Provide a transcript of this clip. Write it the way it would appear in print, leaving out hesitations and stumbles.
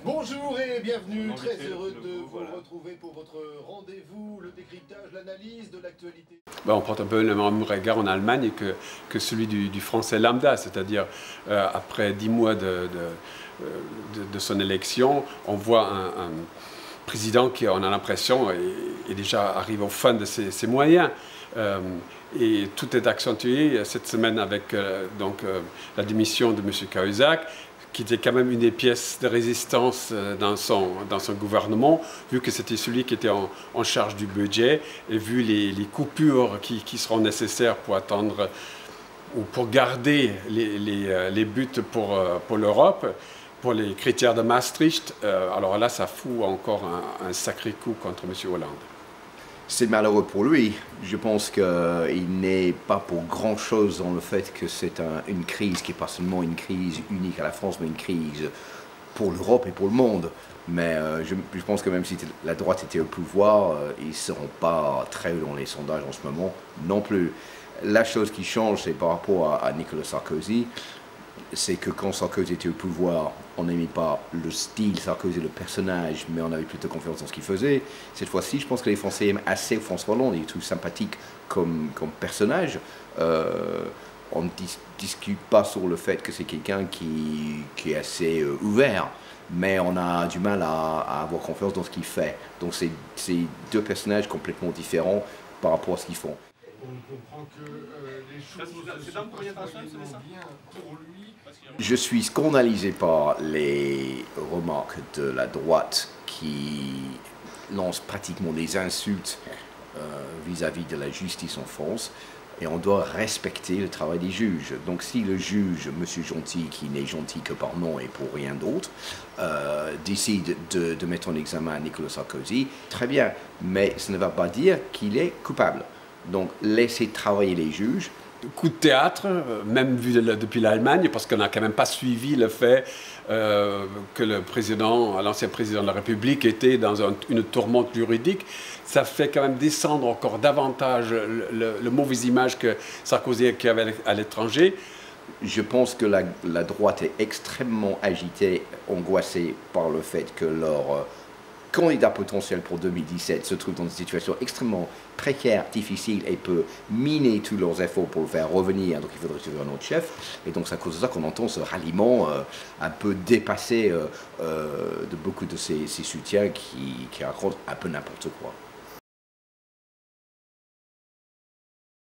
Bonjour et bienvenue, très heureux de vous retrouver pour votre rendez-vous, le décryptage, l'analyse de l'actualité. On porte un peu le même regard en Allemagne que celui du français lambda, c'est-à-dire après 10 mois de son élection, on voit un président qui, on a l'impression, est déjà arrivé au fin de ses moyens. Et tout est accentué cette semaine avec la démission de M. Cahuzac, qui était quand même une des pièces de résistance dans son gouvernement, vu que c'était celui qui était en charge du budget, et vu les coupures qui seront nécessaires pour attendre ou pour garder les buts pour l'Europe, pour les critères de Maastricht. Alors là, ça fout encore un sacré coup contre M. Hollande. C'est malheureux pour lui. Je pense qu'il n'est pas pour grand-chose dans le fait que c'est une crise qui n'est pas seulement une crise unique à la France, mais une crise pour l'Europe et pour le monde. Mais je pense que même si la droite était au pouvoir, ils ne seront pas très hauts dans les sondages en ce moment non plus. La chose qui change, c'est par rapport à Nicolas Sarkozy, c'est que quand Sarkozy était au pouvoir, on n'aimait pas le style Sarkozy, le personnage, mais on avait plutôt confiance dans ce qu'il faisait. Cette fois-ci, je pense que les Français aiment assez François Hollande, il est tout sympathique comme personnage. On ne discute pas sur le fait que c'est quelqu'un qui est assez ouvert, mais on a du mal à avoir confiance dans ce qu'il fait. Donc c'est deux personnages complètement différents par rapport à ce qu'ils font. On comprend que les choses se sont bien pour lui. Je suis scandalisé par les remarques de la droite qui lance pratiquement des insultes vis-à-vis de la justice en France. Et on doit respecter le travail des juges. Donc si le juge, Monsieur Gentil, qui n'est gentil que par nom et pour rien d'autre, décide de mettre en examen Nicolas Sarkozy, très bien, mais ça ne va pas dire qu'il est coupable. Donc laissez travailler les juges. Coup de théâtre, même vu depuis l'Allemagne, parce qu'on n'a quand même pas suivi le fait que l'ancien président de la République était dans une tourmente juridique. Ça fait quand même descendre encore davantage le mauvaise image que Sarkozy avait à l'étranger. Je pense que la droite est extrêmement agitée, angoissée par le fait que leur candidat potentiel pour 2017 se trouve dans une situation extrêmement précaire, difficile et peut miner tous leurs efforts pour le faire revenir. Donc il faudrait trouver un autre chef. Et donc c'est à cause de ça qu'on entend ce ralliement un peu dépassé de beaucoup de ces soutiens qui racontent un peu n'importe quoi.